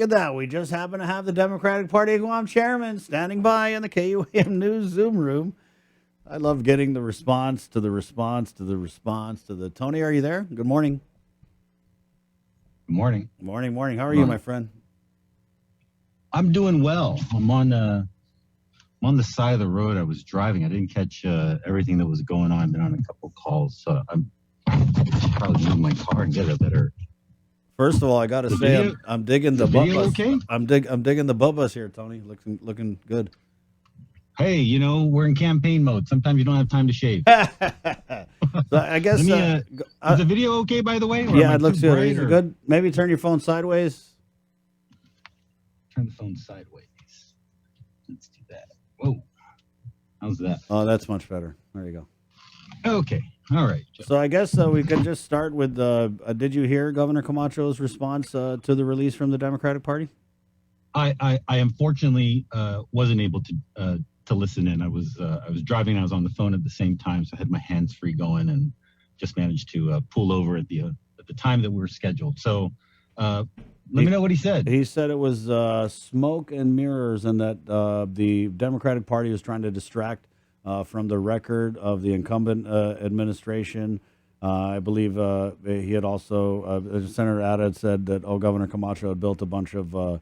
Look at that. We just happen to have the Democratic Party of Guam chairman standing by in the KUAM News Zoom room. I love getting the response to the response to the response to the. Tony, are you there? Good morning. Good morning. Morning, morning. How are you, my friend? I'm doing well. I'm on the side of the road. I was driving. I didn't catch everything that was going on. I've been on a couple calls, so I'm probably move my car and get a better. First of all, I got to say I'm digging the butt video. bus. Okay. I'm digging the butt bus here, Tony. Looking good. Hey, we're in campaign mode. Sometimes you don't have time to shave. So I guess is the video okay, by the way? Yeah, it looks good. Is it good? Maybe turn your phone sideways. Turn the phone sideways. Let's do that. Whoa. How's that? Oh, that's much better. There you go. Okay. All right. So I guess we can just start with, did you hear Governor Camacho's response to the release from the Democratic Party? I unfortunately wasn't able to listen in. I was driving. I was on the phone at the same time, so I had my hands free going, and just managed to pull over at the time that we were scheduled. So let me know what he said. He said it was smoke and mirrors, and that the Democratic Party was trying to distract from the record of the incumbent administration. I believe he had also, Senator Ada had said that, Governor Camacho had built a bunch of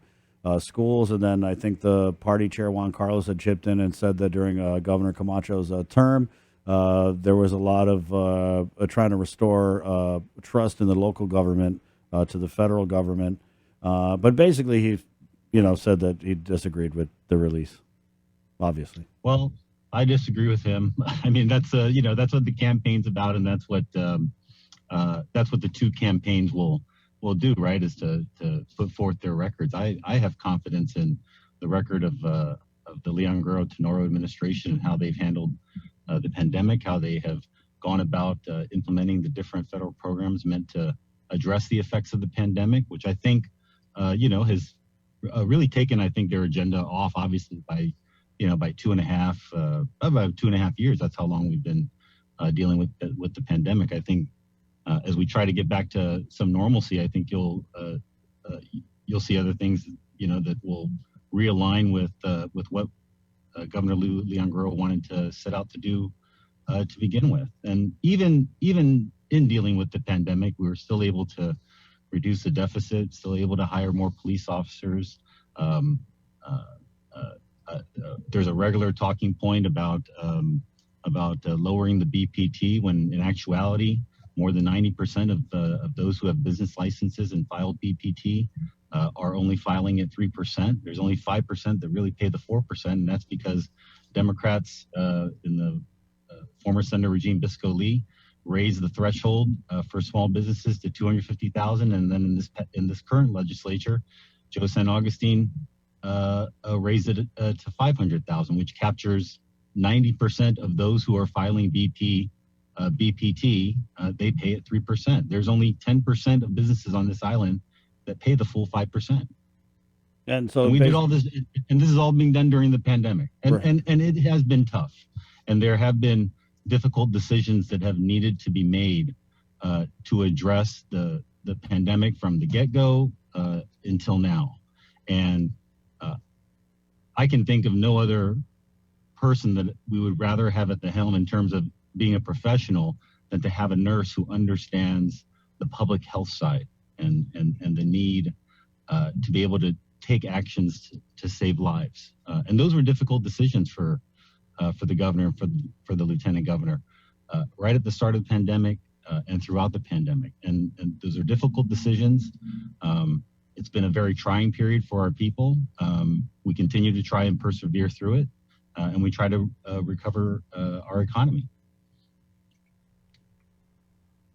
schools, and then I think the party chair, Juan Carlos, had chipped in and said that during Governor Camacho's term, there was a lot of trying to restore trust in the local government to the federal government. But basically, he, said that he disagreed with the release, obviously. Well, I disagree with him. I mean, that's that's what the campaign's about, and that's what the two campaigns will do, right? Is to put forth their records. I have confidence in the record of the Leon Guerrero Tenorio administration and how they've handled the pandemic, how they have gone about implementing the different federal programs meant to address the effects of the pandemic, which I think has really taken, I think, their agenda off, obviously, by about 2.5 years. That's how long we've been dealing with the pandemic. I think as we try to get back to some normalcy, I think you'll see other things, that will realign with what Governor Leon Guerrero wanted to set out to do to begin with. And even in dealing with the pandemic, we were still able to reduce the deficit, still able to hire more police officers. There's a regular talking point about lowering the BPT, when in actuality, more than 90% of those who have business licenses and filed BPT are only filing at 3%. There's only 5% that really pay the 4%, and that's because Democrats in the former Senator Regine Bisco Lee raised the threshold for small businesses to 250,000, and then in this current legislature, Joe San Augustine raised it to 500,000, which captures 90% of those who are filing BPT. They pay at 3%. There's only 10% of businesses on this island that pay the full 5%. And so we did all this, and this is all being done during the pandemic, and right. and it has been tough, and there have been difficult decisions that have needed to be made to address the pandemic from the get-go until now. And I can think of no other person that we would rather have at the helm in terms of being a professional than to have a nurse who understands the public health side and the need to be able to take actions to save lives. And those were difficult decisions for the governor and for the lieutenant governor right at the start of the pandemic and throughout the pandemic. And those are difficult decisions. It's been a very trying period for our people. We continue to try and persevere through it, and we try to recover our economy.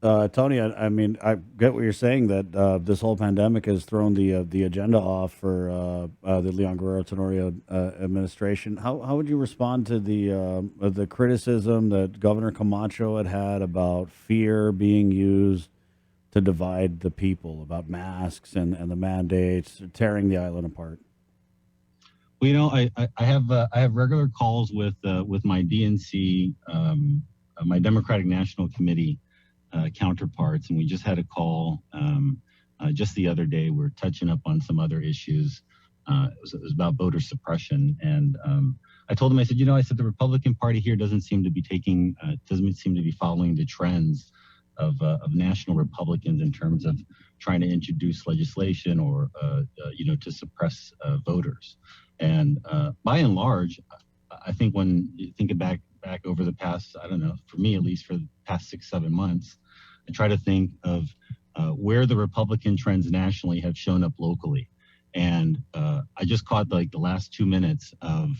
Tony, I mean, I get what you're saying, that this whole pandemic has thrown the agenda off for the Leon Guerrero Tenorio administration. How would you respond to the criticism that Governor Camacho had about fear being used to divide the people, about masks and the mandates, tearing the island apart? Well, I have regular calls with my DNC, my Democratic National Committee counterparts, and we just had a call just the other day, we're touching up on some other issues. It was about voter suppression, and I told him, I said, I said the Republican Party here doesn't seem to be following the trends of national Republicans in terms of trying to introduce legislation or to suppress voters. And by and large, I think when you think back over the past, I don't know, for me at least, for the past 6-7 months, I try to think of where the Republican trends nationally have shown up locally. And I just caught like the last 2 minutes of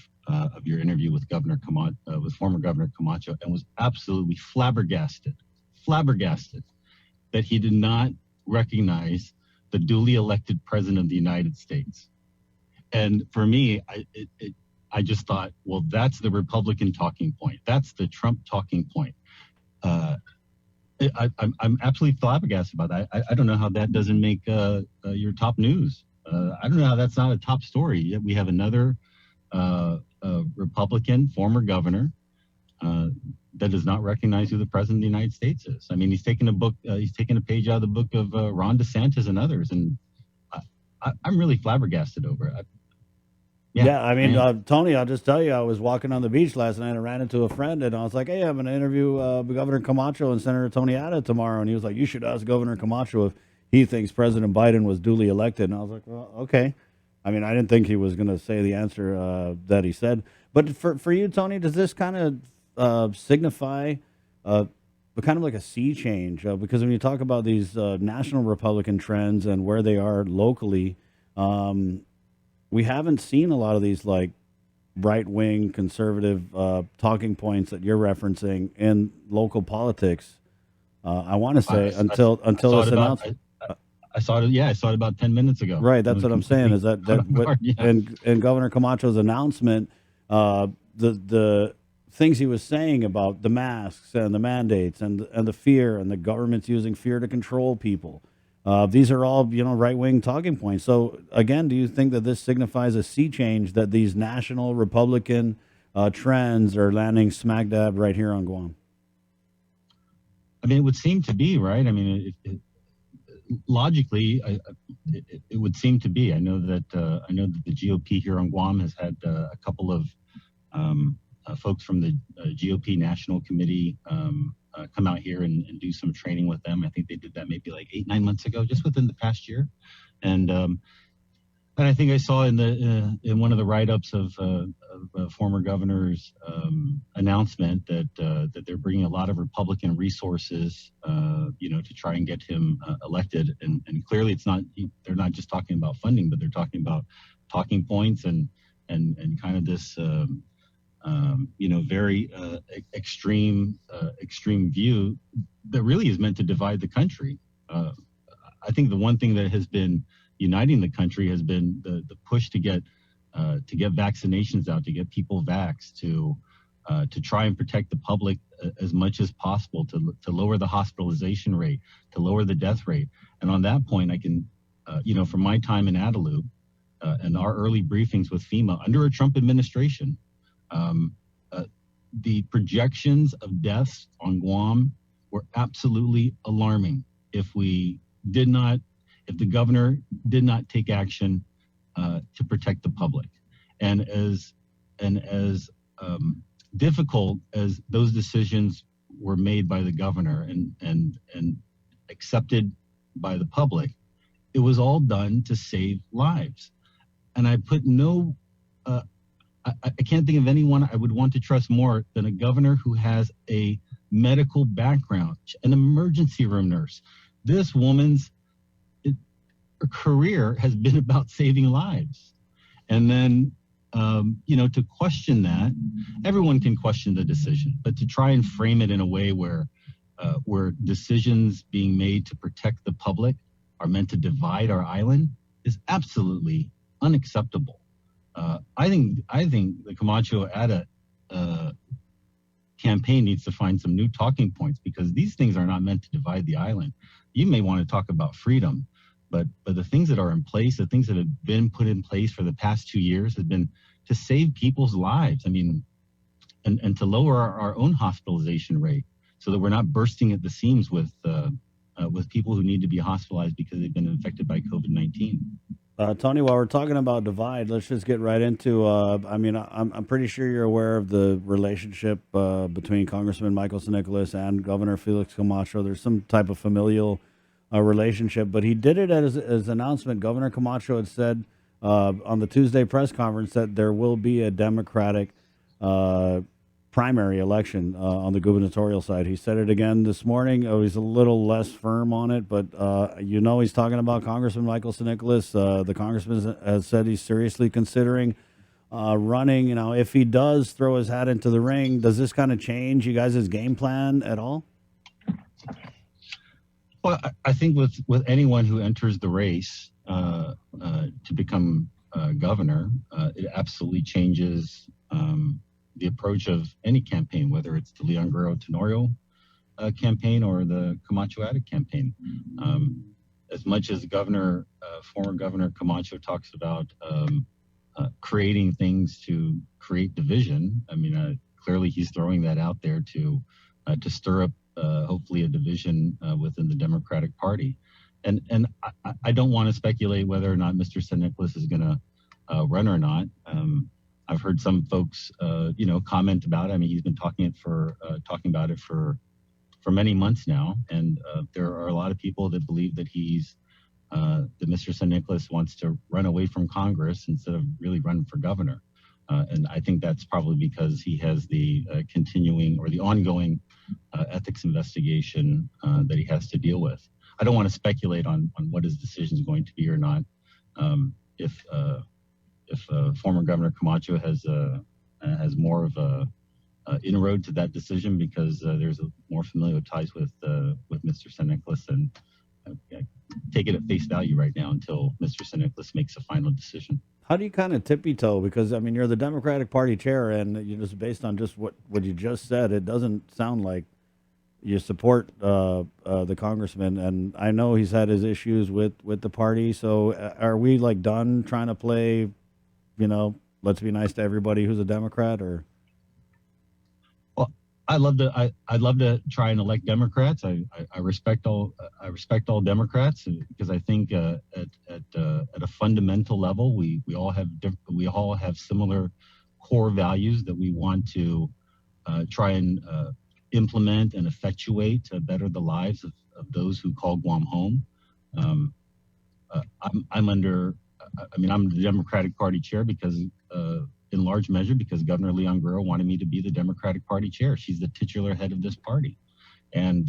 your interview with with former Governor Camacho, and was absolutely flabbergasted that he did not recognize the duly elected president of the United States. And for me, I just thought, well, that's the Republican talking point. That's the Trump talking point. I'm absolutely flabbergasted about that. I don't know how that doesn't make your top news. I don't know how that's not a top story. Yet we have another Republican former governor that does not recognize who the president of the United States is. I mean, he's taken a page out of the book of Ron DeSantis and others, and I'm really flabbergasted over it. Yeah, I mean, Tony, I'll just tell you, I was walking on the beach last night and ran into a friend, and I was like, hey, I'm going to interview Governor Camacho and Senator Tony Atta tomorrow. And he was like, you should ask Governor Camacho if he thinks President Biden was duly elected. And I was like, well, okay. I mean, I didn't think he was going to say the answer that he said. But for you, Tony, does this kind of signify kind of like a sea change? Because when you talk about these national Republican trends and where they are locally, we haven't seen a lot of these like right-wing conservative talking points that you're referencing in local politics. I want to say until this announcement. I saw it. Yeah, I saw it about 10 minutes ago. Right, that's what I'm saying. Is that in Governor Camacho's announcement, the things he was saying about the masks and the mandates and the fear and the government's using fear to control people. These are all, right-wing talking points. So, again, do you think that this signifies a sea change, that these national Republican trends are landing smack dab right here on Guam? I mean, it would seem to be, right? I mean, logically, it would seem to be. I know that the GOP here on Guam has had a couple of folks from the GOP National Committee come out here and do some training with them. I think they did that maybe like 8-9 months ago, just within the past year. And I think I saw in one of the write-ups of former governor's announcement that they're bringing a lot of Republican resources, to try and get him elected. And clearly, they're not just talking about funding, but they're talking about talking points and kind of this. Very extreme view that really is meant to divide the country. I think the one thing that has been uniting the country has been the push to get vaccinations out, to get people vaxxed, to try and protect the public as much as possible, to lower the hospitalization rate, to lower the death rate. And on that point, I can, from my time in Adelou and our early briefings with FEMA under a Trump administration, the projections of deaths on Guam were absolutely alarming. If the governor did not take action to protect the public, and as difficult as those decisions were made by the governor and accepted by the public, it was all done to save lives. And I put no. I can't think of anyone I would want to trust more than a governor who has a medical background, an emergency room nurse. This woman's career has been about saving lives. And then, to question that, everyone can question the decision, but to try and frame it in a way where decisions being made to protect the public are meant to divide our island is absolutely unacceptable. I think the Camacho Atta campaign needs to find some new talking points, because these things are not meant to divide the island. You may want to talk about freedom, but the things that are in place, the things that have been put in place for the past 2 years, have been to save people's lives. I mean, and to lower our own hospitalization rate, so that we're not bursting at the seams with with people who need to be hospitalized because they've been infected by COVID-19. Tony, while we're talking about divide, let's just get right into. I'm pretty sure you're aware of the relationship between Congressman Michael Nicholas and Governor Felix Camacho. There's some type of familial relationship, but he did it as an announcement. Governor Camacho had said on the Tuesday press conference that there will be a Democratic uh, primary election on the gubernatorial side. He said it again this morning. Oh, he's a little less firm on it, but he's talking about Congressman Michael Nicholas. The congressman has said he's seriously considering running. You know, if he does throw his hat into the ring, does this kind of change you guys' game plan at all? Well, I think with anyone who enters the race to become governor, it absolutely changes the approach of any campaign, whether it's the Leon Guerrero Tenorio campaign or the Camacho Attic campaign. As much as former Governor Camacho talks about creating things to create division, I mean, clearly he's throwing that out there to stir up hopefully a division within the Democratic Party. And I don't want to speculate whether or not Mr. San Nicolas is going to run or not. I've heard some folks, comment about it. I mean, he's been talking about it for many months now, and there are a lot of people that believe that that Mr. San Nicolas wants to run away from Congress instead of really running for governor. And I think that's probably because he has the continuing or the ongoing ethics investigation that he has to deal with. I don't want to speculate on what his decision is going to be or not. If former Governor Camacho has more of a inroad to that decision because there's more familial ties with Mr. San Nicolas, and take it at face value right now until Mr. San Nicolas makes a final decision. How do you kind of tippy toe? Because I mean, you're the Democratic Party chair, and you just based on just what you just said, it doesn't sound like you support the congressman. And I know he's had his issues with the party. So are we like done trying to play? Let's be nice to everybody who's a Democrat, or? Well, I'd love to try and elect Democrats. I respect all Democrats because I think at a fundamental level we all have similar core values that we want to try and implement and effectuate to better the lives of those who call Guam home. I'm the Democratic Party chair because, in large measure, because Governor Leon Guerrero wanted me to be the Democratic Party chair. She's the titular head of this party, and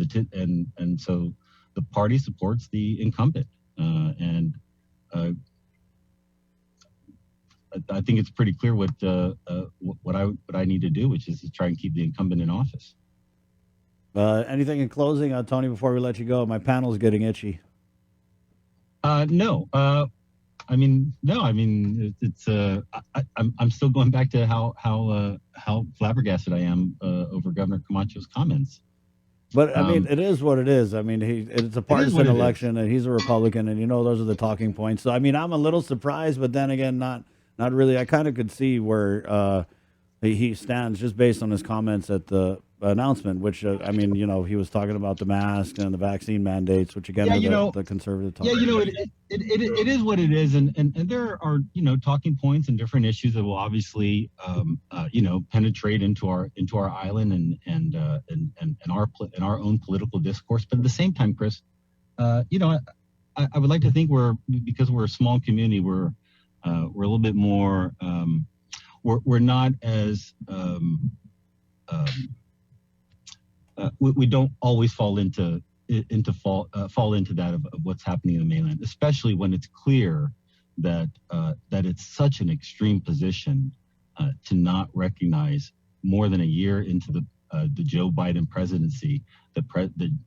so the party supports the incumbent. I think it's pretty clear what I need to do, which is to try and keep the incumbent in office. Anything in closing, Tony? Before we let you go, my panel's getting itchy. No. It's. I'm still going back to how flabbergasted I am over Governor Camacho's comments. But I mean, it is what it is. I mean, it's a partisan election, and he's a Republican, and those are the talking points. So I mean, I'm a little surprised, but then again, not really. I kind of could see where he stands just based on his comments at the announcement, which he was talking about the mask and the vaccine mandates, which again the conservative talk. It is what it is, and there are talking points and different issues that will obviously penetrate into our island and our own political discourse. But at the same time, Chris, I would like to think because we're a small community, we're a little bit more. We're not as we don't always fall into that of what's happening in the mainland, especially when it's clear that it's such an extreme position to not recognize more than a year into the Joe Biden presidency that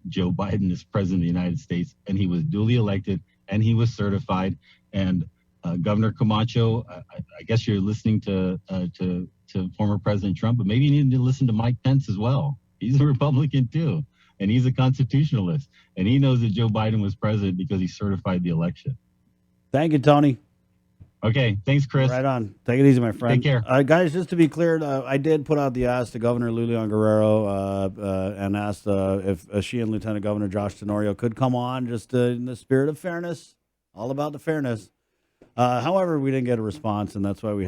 Joe Biden is president of the United States, and he was duly elected and he was certified. And Governor Camacho, I guess you're listening to former President Trump, but maybe you need to listen to Mike Pence as well. He's a Republican too, and he's a constitutionalist, and he knows that Joe Biden was president because he certified the election. Thank you, Tony. Okay, thanks, Chris. Right on. Take it easy, my friend. Take care. Guys, just to be clear, I did put out the ask to Governor Lulian Guerrero and asked if she and Lieutenant Governor Josh Tenorio could come on, just in the spirit of fairness, all about the fairness. However, we didn't get a response, and that's why we had